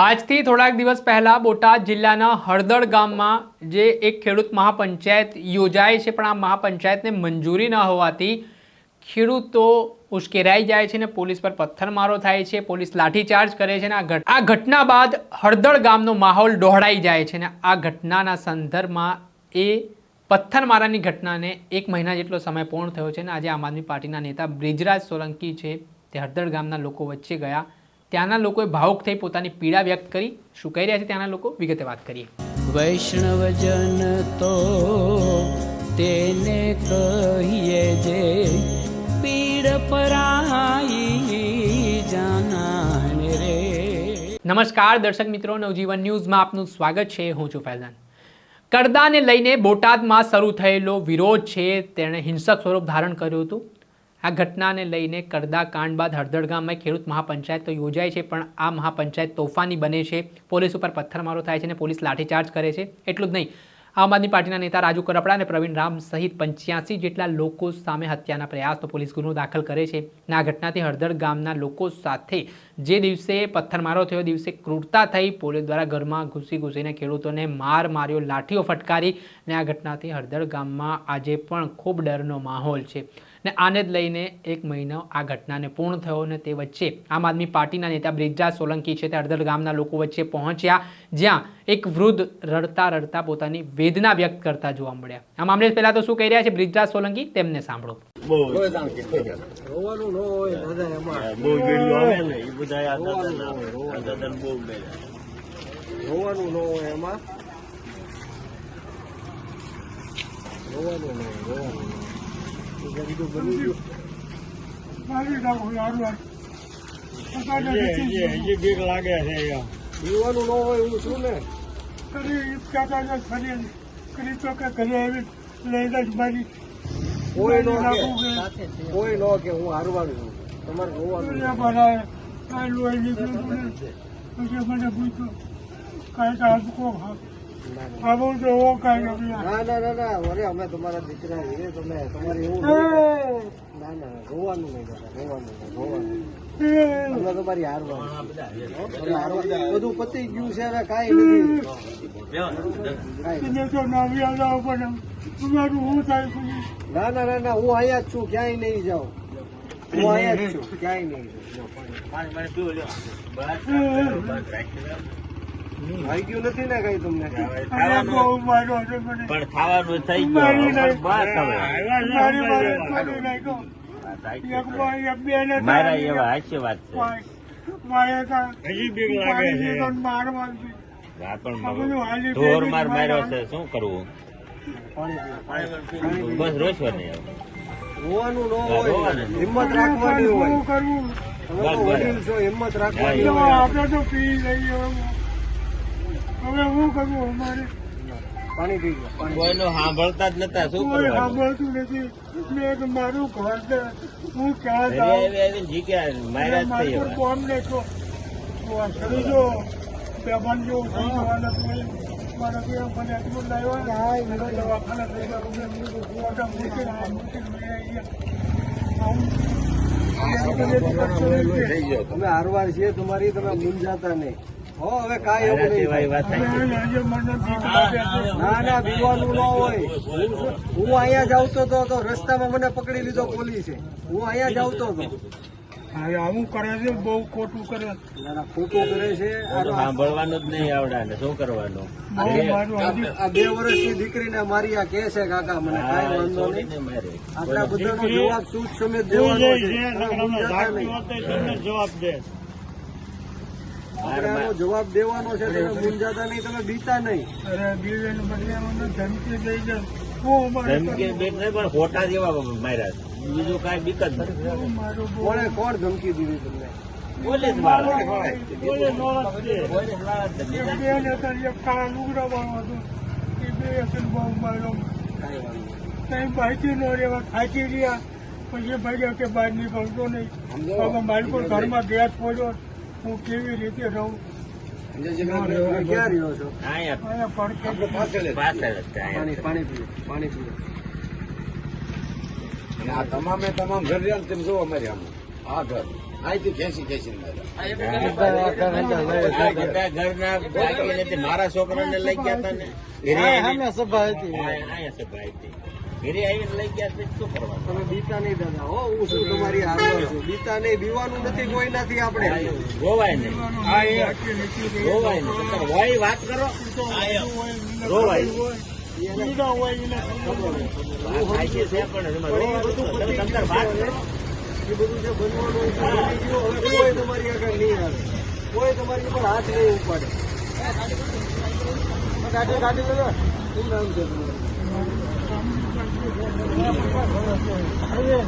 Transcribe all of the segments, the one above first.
આજથી થોડાક દિવસ પહેલા બોટાદ જિલ્લાના હળદળ ગામમાં જે એક ખેડૂત મહાપંચાયત યોજાય છે, પણ આ મહાપંચાયતને મંજૂરી ન હોવાથી ખેડૂતો ઉશ્કેરાઈ જાય છે ને પોલીસ પર પથ્થરમારો થાય છે, પોલીસ લાઠીચાર્જ કરે છે ને આ ઘટના બાદ હળદળ ગામનો માહોલ ડહોળાઈ જાય છે ને આ ઘટનાના સંદર્ભમાં એ પથ્થરમારાની ઘટનાને 1 મહિના જેટલો સમય પૂર્ણ થયો છે ને આજે આમ આદમી પાર્ટીના નેતા બ્રિજરાજ સોલંકી છે તે હળદળ ગામના લોકો વચ્ચે ગયા. ત્યાંના લોકોએ ભાવુક થઈ પોતાની પીડા વ્યક્ત કરી. શું કહી રહ્યા છે ત્યાંના લોકો, વિગતે વાત કરીએ. વૈષ્ણવજન તો તેને કહીએ જે પીડ પરાઈ જાનાને રે. નમસ્કાર દર્શક મિત્રો, નવજીવન ન્યૂઝમાં આપનું સ્વાગત છે. હું છું ફૈઝાન. કરદાને લઈને બોટાદમાં શરૂ થયેલો વિરોધ છે તેણે હિંસક સ્વરૂપ ધારણ કર્યું હતું. આ ઘટનાને લઈને કરદા કાંડ બાદ હળદળ ગામમાં ખેડૂત મહાપંચાયત તો યોજાય છે, પણ આ મહાપંચાયત તોફાની બને છે, પોલીસ ઉપર પથ્થરમારો થાય છે અને પોલીસ લાઠીચાર્જ કરે છે. એટલું જ નહીં, આમ આદમી પાર્ટીના નેતા રાજુ કરપડા અને પ્રવીણ રામ સહિત 85 જેટલા લોકો સામે હત્યાના પ્રયાસનો પોલીસ ગુનો દાખલ કરે છે. અને આ ઘટનાથી હળદળ ગામના લોકો સાથે જે દિવસે પથ્થરમારો થયો દિવસે ક્રૂરતા થઈ, પોલીસ દ્વારા ઘરમાં ઘૂસીને ખેડૂતોને માર્યો, લાઠીઓ ફટકારી. અને આ ઘટનાથી હળદળ ગામમાં આજે પણ ખૂબ ડરનો માહોલ છે. ને આને જ લઈને 1 મહિનો આ ઘટનાને પૂર્ણ થયો અને તે વચ્ચે આમ આદમી પાર્ટીના નેતા બ્રિજરાજ સોલંકી છે તે હળદળ ગામના લોકો વચ્ચે પહોંચ્યા, જ્યાં એક વૃદ્ધ રડતા પોતાની વેદના વ્યક્ત કરતા જોવા મળ્યા. આ મામલે પહેલા તો શું કહી રહ્યા છે બ્રિજરાજ સોલંકી, તેમને સાંભળો. બીક લાગે છે પીવાનું ન હોય એવું શું ને કોઈ નો કે હું હારવાનું છું, તમારે જોવાનું ના અરે અમે તમારા દીકરા છીએ, તમે તમારે એવું ના રોવાનું નહીં, રોવાનું અમે તમારી હારવાનું બધું પતી ગયું છે ને કાંઈ નથી. ના હું અહીંયા જ છું, ક્યાંય નહીં જાઉં, હું અહીંયા જ છું, ક્યાંય નહીં આવી ગયું નથી ને કઈ તમને પણ ખાવાનું થઈ ગયું. મારા એવા હાસ્ય વાત છે. હજી બીક લાગે છે. ઢોર માર્યો છે, શું કરવું? બસ રોશવા નહીં. રોવાનું ન હોય, હિંમત રાખવાની હોય. તમે તો વડીલ છો, હિંમત રાખવાની હોય. આપણે તો પી લઈએ. હવે હું કરવું? અમારે પાણી પી ગયા. કોઈનું સાંભળતા જ નતા, શું કરવું? સાંભળતું નથી. મેં મારું ઘર છે, હું ક્યાં જાઉં? જગ્યા માર્યા જ થઈ. કોમ ને છો ખરીદો બેભાન જેવું થઈ જવાના તમે. મારા ત્યાં મને એટલું લાવ્યા દવાખાના થઈ ગયા. તમે હારવાર છીએ તમારી, તમે મૂંઝાતા નહીં. હો હવે કાંઈ એવું નહીં. ના પીવાનું ન હોય. હું અહીંયા જ આવતો હતો, રસ્તામાં મને પકડી લીધો પોલીસે. હું અહીંયા જ આવતો હતો. આવું કરે છે, બહુ ખોટું કરે. ખોટું કરે છે, સાંભળવાનું જ નહીં આવડે ને શું કરવાનું? આ 2 વર્ષની દીકરીને મારી આ કે છે કાકા મને કાંઈ વાંધો નહીં. આટલા બધાનો જવાબ સૂચ સમેત દેવાનો છે. જવાબ દે, આપણે આનો જવાબ દેવાનો છે. તમે મૂંઝાતા નહીં, તમે બીતા નહીં. ધમકી દઈ જાય, પણ ખોટા જેવા માર્યા, બીજું કઈ બીક જ નથી. કોણ ધમકી દીધી તમને? પોલીસ માહિતી નો રેવા થાકી રહ્યા, પછી ભાઈ કે બહાર નીકળતો નહીં. મારી કોઈ ઘરમાં ગેસ પડ્યો, હું કેવી રીતે રહું? ક્યાં રહ્યો છો? પાણી પીવો. આ તમામ ઘર રહ્યા તેમ જો અમારે આમ આ ઘર બધા ઘરના બાકી નથી. મારા છોકરાને લઈ ગયા હતા ને ઘરે આવીને- સભા હતી અહીંયા સભા હતી. ઘરે આવીને લઈ ગયા તો શું કરવાનું? તમે બીતા નહીં દાદા હો, હું શું તમારી હારવાર છું. બીતા નહીં, બીવાનું નથી કોઈ નથી આપણે. રોવાય નહીં, રોવાય નહીં. તમે હોય વાત કરો, રોવાય નહીં. વાત થાય છે પણ એમાં રોવાનું શું? તમે અંદર વાત કરો. એ બધું જે બનવાનું હોય તે બની ગયું. હવે કોઈ તમારી આગળ નહીં આવે, કોઈ તમારી ઉપર હાથ નહીં ઉપાડે. ગાડી ગાડી લેજો. શું નામ છે તમારું?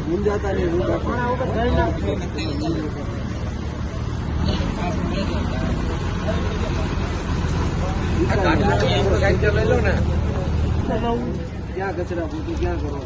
મુંજાતા નહીં, ક્યાં કચરા પૂરતું ક્યાં કરો?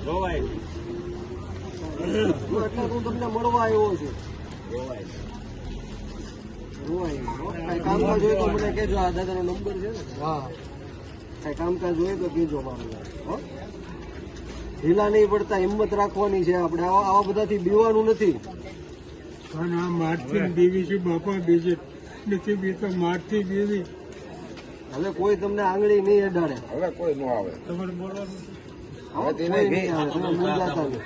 રોવાય નહીં. એટલે હું તમને મળવા આવ્યો છું. રોવાય નહીં. રોવાય નહીં, હો. કાંઈ કામકાજ હોય તો મને કહેજો. આ દાદાનો નંબર છે ને? હા. કાંઈ કામકાજ હોય તો કહેજો મારું. હો, ઢીલા નહીં પડતા, હિંમત રાખવાની છે આપણે. આવા બધાથી બીવાનું નથી. પણ આ મારથી બીવી છું બાપા, બીજે નથી બીતો મારથી બીવી. હવે કોઈ તમને આંગળી નહીં અડાડે. હવે કોઈ ન આવે. તમારે બોલવાનું હવે કોઈ નહીં આવે. તમે મૂંઝાતા નહીં.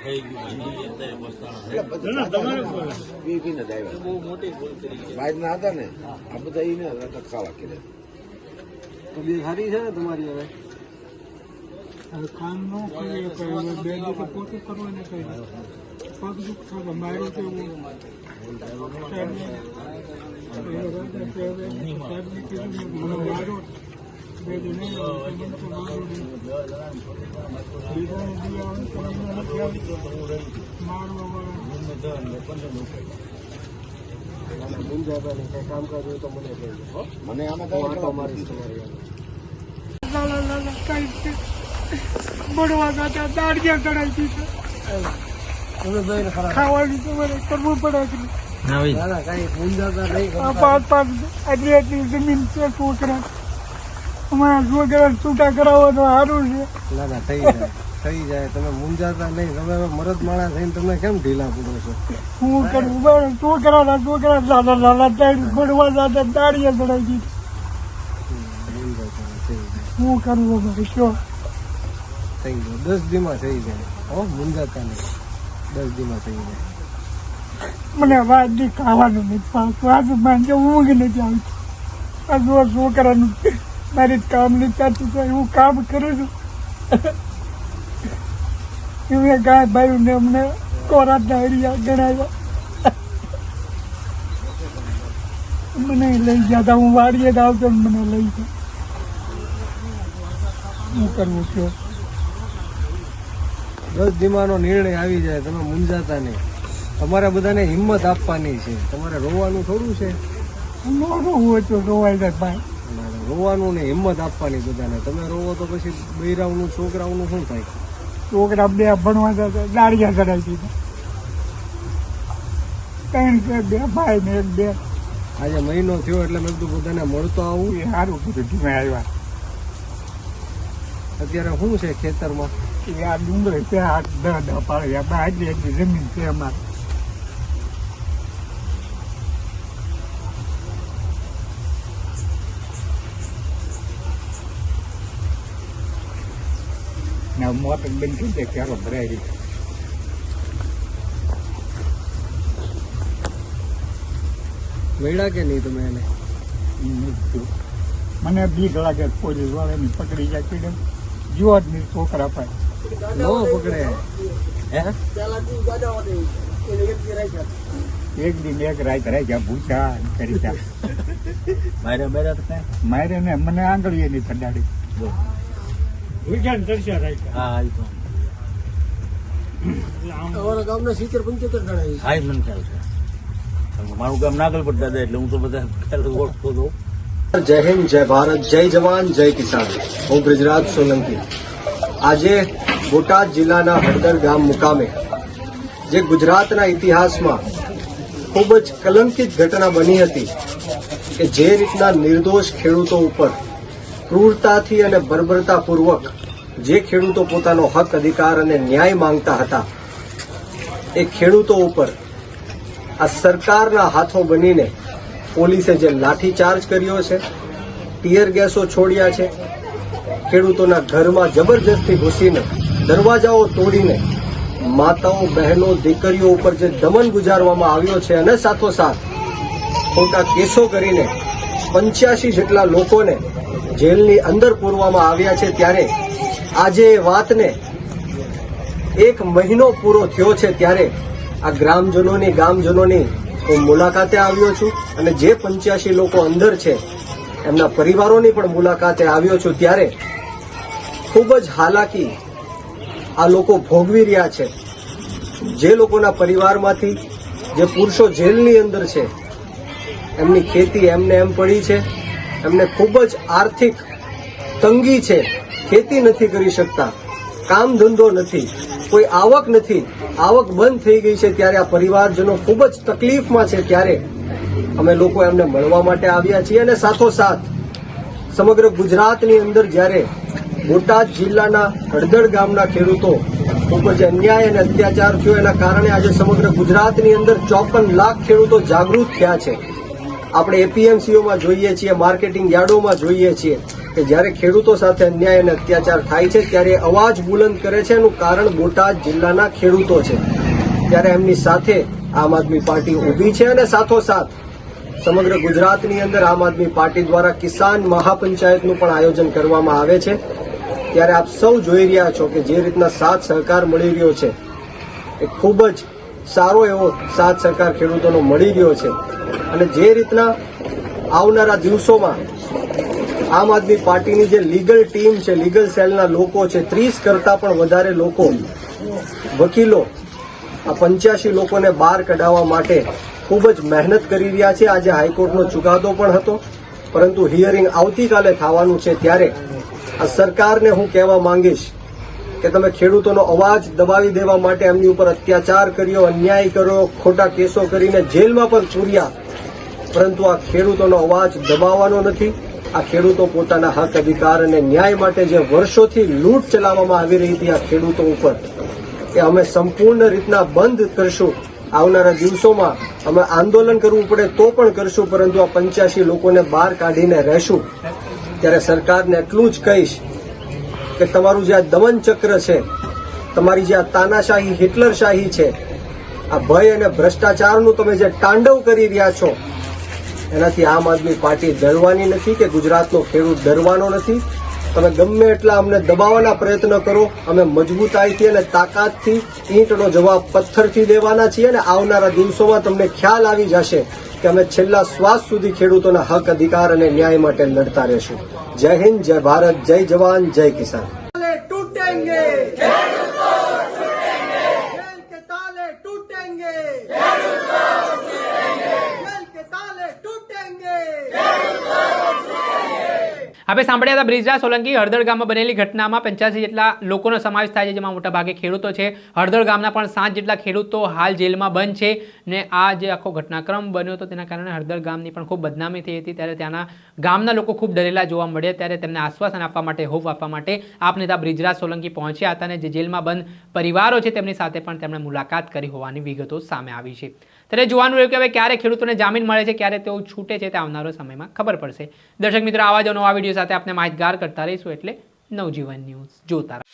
પીને જ આવ્યા. બહુ મોટી ભૂલ કરી. બહાર ના હતા ને આ બધા એને ખાવા કર્યા. તબિયત સારી છે ને તમારી હવે? હવે કામ ન કરીએ કઈ, હવે બે દિવસે પોતે કરવાને કઈ પગ દુઃખ થવા મારું કેવું મને મારો બે દી નહીં આવે તો મને તો મારો નહીં. બીજાને બી આવે તો મને નથી આવતું. મારવા વાળા મૂંઝાતા નહીં. કાંઈ કામકાજ હોય તો મને કહેજો. હો, મને આમાં હું આંટો મારીશ તમારી આગળ. લાલા લાલા કઈ બળવા ગાતા દાડિયા ચડાઈ દીધા. ખાવાનું તમારે કરવું પડે છે. ના ના, કાંઈ મૂંઝાતા નહીં. આ પાંચ આટલી આટલી જમીન છે છોકરા, અમારા છોકરા છૂટા કરાવવાનું સારું છે. ના ના, થઈ જાય થઈ જાય. તમે મૂંઝાતા નહીં. તમે હવે મરદ માણસ થઈને તમે કેમ ઢીલા પડો છો? હું કરવું બરાબર? છોકરા લાલા લાલા ટાઈમ બળવા ગાતા દાડિયા ચડાઈ દીધા. મૂંઝાતા નહીં, થઈ જાય. હું કરવું અમારે કયો? થઈ જાય 10 દીમાં થઈ જાય. હો, મૂંઝાતા નહીં. 10 દીમાં થઈ જાય. મને વાત નહીં, ખાવાનું નહીં પાછું. આજે માંગે ઊંઘ નથી આવતી. આ જો છોકરાનું મારી કામ નહીં ચાલતું તો હું કામ કરું છું. મેં ગાય ભાઈ અમને કોરાટના એરિયા ગણાવ્યા. મને લઈ ગયા હતા. હું વાડીએ જ આવતો ને મને લઈ ગયા. હું કરવું છું? 10 દીમાનો નિર્ણય આવી જાય. તમે મૂંઝાતા નહીં. તમારે બધાને હિંમત આપવાની છે. તમારે રોવાનું થોડું છે. મોડું હોય તો રોવાઈ જાય ભાઈ. રોવાનું ને હિંમત આપવાની બધાને. તમે રોવો તો પછી બૈરાવનું છોકરાઓનું શું થાય? છોકરા બે ભણવા જતા દાડિયા ચડાવી દીધા. 3 છે, 2 ભાઈ ને 1 બેન. આજે મહિનો થયો એટલે મેં કીધું બધાને મળતો આવું. એ સારું કીધું ધીમે આવ્યા. અત્યારે શું છે ખેતરમાં? એ આ ડુંગર છે, 8-10 પાડ્યા બહાર એટલી જમીન છે અમારે. ના મોટર બંધ થઈ જાય ક્યારો ભરાઈ રહી. મળ્યા કે નહીં તમે એને? મને બીક લાગે પોલીસ વાળાની પકડી જાય છે. જીવો જ નહીં છોકરા પાસે. ન પકડે. હે? એક દિન એક રાત રહી ગયા ભૂસા કરી ગયા. મારે ને મને આંગળીએ નહીં ચડાડી. અમારા ગામના 70-75 જણા છે. હા, મને ખ્યાલ છે. કારણ કે મારું ગામ નાગલપટ દાદા એટલે હું તો બધા ખ્યાલ ઓળખતો હતો. જય હિન્દ, જય ભારત, જય જવાન, જય કિસાન. હું બ્રિજરાજ સોલંકી. આજે બોટાદ જિલ્લાના હળદર ગામ મુકામે જે ગુજરાતના ઇતિહાસમાં ખૂબ જ કલંકિત ઘટના બની હતી કે જે રીતના નિર્દોષ ખેડૂતો ઉપર ક્રૂરતાથી અને બર્બરતાપૂર્વક જે ખેડૂતો પોતાનો હક અધિકાર અને ન્યાય માંગતા હતા એ ખેડૂતો ઉપર આ સરકારના હાથો બનીને પોલીસે જે લાઠીચાર્જ કર્યો છે, ટીયર ગેસો છોડ્યા છે, ખેડૂતોના ઘરમાં જબરજસ્તી ઘૂસીને દરવાજાઓ તોડીને માતાઓ, બહેનો, દીકરીઓ ઉપર જે દમન ગુજારવામાં આવ્યો છે અને સાથોસાથ ખોટા કેસો કરીને 85 જેટલા લોકોને જેલની અંદર પૂરવામાં આવ્યા છે, ત્યારે આજે એ વાતને 1 મહિનો પૂરો થયો છે ત્યારે આ ગામજનોની હું મુલાકાતે આવ્યો છું અને જે 85 લોકો અંદર છે એમના પરિવારોની પણ મુલાકાતે આવ્યો છું. ત્યારે ખૂબ જ હાલાકી આ લોકો ભોગવી રહ્યા છે. જે લોકોના પરિવારમાંથી જે પુરુષો જેલની અંદર છે એમની ખેતી એમને એમ પડી છે, એમને ખૂબ જ આર્થિક તંગી છે, ખેતી નથી કરી શકતા, કામ ધંધો નથી, કોઈ આવક નથી, આવક બંધ થઈ ગઈ છે. ત્યારે આ પરિવારજનો ખૂબ જ તકલીફમાં છે. ત્યારે અમે લોકો એમને મળવા માટે આવ્યા છીએ અને સાથોસાથ સમગ્ર ગુજરાતની અંદર જ્યારે બોટાદ જિલ્લાના હળદર ગામના ખેડૂતો ઉપર જે અન્યાય અને અત્યાચાર થયો એના કારણે આજે સમગ્ર ગુજરાતની અંદર 54 લાખ ખેડૂતો જાગૃત થયા છે. આપણે એપીએમસીઓમાં જોઈએ છીએ, માર્કેટિંગ યાર્ડોમાં જોઈએ છીએ કે જ્યારે ખેડૂતો સાથે અન્યાય અને અત્યાચાર થાય છે ત્યારે અવાજ બુલંદ કરે છે. એનું કારણ બોટાદ જિલ્લાના ખેડૂતો છે. ત્યારે એમની સાથે આમ આદમી પાર્ટી ઊભી છે અને સાથોસાથ સમગ્ર ગુજરાતની અંદર આમ આદમી પાર્ટી દ્વારા કિસાન મહાપંચાયતનું પણ આયોજન કરવામાં આવે છે. ત્યારે આપ સૌ જોઈ રહ્યા છો કે જે રીતના સાથ સહકાર મળી રહ્યો છે એ ખૂબ જ સારો એવો સાથ સહકાર ખેડૂતોનો મળી રહ્યો છે. અને જે રીતના આવનારા દિવસોમાં આમ આદમી પાર્ટીની જે લીગલ ટીમ છે, લીગલ સેલના લોકો છે, 30 કરતાં પણ વધારે લોકો વકીલો આ 85 લોકોને બહાર કઢાવવા માટે ખૂબ જ મહેનત કરી રહ્યા છે. આજે હાઈકોર્ટનો ચુકાદો પણ હતો, પરંતુ હિયરિંગ આવતીકાલે થવાનું છે. ત્યારે આ સરકારને હું કહેવા માંગીશ કે તમે ખેડૂતોનો અવાજ દબાવી દેવા માટે એમની ઉપર અત્યાચાર કર્યો, અન્યાય કર્યો, ખોટા કેસો કરીને જેલમાં પણ પૂર્યા, પરંતુ આ ખેડૂતોનો અવાજ દબાવવાનો નથી. આ ખેડૂતો પોતાના હક અધિકાર અને ન્યાય માટે જે વર્ષોથી લૂંટ ચલાવવામાં આવી રહી હતી આ ખેડૂતો ઉપર, એ અમે સંપૂર્ણ રીતના બંધ કરશું. આવનારા દિવસોમાં અમે આંદોલન કરવું પડે તો પણ કરશું, પરંતુ આ 85 લોકોને બહાર કાઢીને રહેશું. ત્યારે સરકારને એટલું જ કહીશ કે તમારું જે આ દમન ચક્ર છે, તમારી જે આ તાનાશાહી, હિટલરશાહી છે, આ ભય અને ભ્રષ્ટાચારનું તમે જે તાંડવ કરી રહ્યા છો એનાથી આમ આદમી પાર્ટી ડરવાની નથી કે ગુજરાતનો ખેડૂત ડરવાનો નથી. તમે ગમે એટલા અમને દબાવવાના પ્રયત્ન કરો, અમે મજબૂતાઈથી અને તાકાતથી ઈંટનો જવાબ પથ્થરથી દેવાના છીએ. અને આવનારા દિવસોમાં તમને ખ્યાલ આવી જશે કે અમે છેલ્લા શ્વાસ સુધી ખેડૂતોના હક અધિકાર અને ન્યાય માટે લડતા રહેશું. જય હિન્દ, જય ભારત, જય જવાન, જય કિસાન. टूटेंगे जेल के ताले टूटेंगे, जेल के ताले टूटेंगे. આપણે સાંભળ્યા હતા બ્રિજરાજ સોલંકી. હળદર ગામમાં બનેલી ઘટનામાં 85 જેટલા લોકોનો સમાવેશ થાય છે, જેમાં મોટાભાગે ખેડૂતો છે. હળદર ગામના પણ 7 જેટલા ખેડૂતો હાલ જેલમાં બંધ છે. ને આ જે આખો ઘટનાક્રમ બન્યો હતો તેના કારણે હળદર ગામની પણ ખૂબ બદનામી થઈ હતી. ત્યારે ત્યાંના ગામના લોકો ખૂબ ડરેલા જોવા મળ્યા. ત્યારે તેમને આશ્વાસન આપવા માટે, હોપ આપવા માટે આપ નેતા બ્રિજરાજ સોલંકી પહોંચ્યા હતા અને જે જેલમાં બંધ પરિવારો છે તેમની સાથે પણ તેમણે મુલાકાત કરી હોવાની વિગતો સામે આવી છે. ત્યારે જોવાનું રહ્યું કે હવે ક્યારે ખેડૂતોને જામીન મળે છે, ક્યારે તેઓ છૂટે છે, તે આવનારો સમયમાં ખબર પડશે. દર્શક મિત્રો, આવા જ નવા વિડીયો સાથે આપણે માહિતગાર કરતા રહીશું, એટલે નવજીવન ન્યૂઝ જોતા રહો.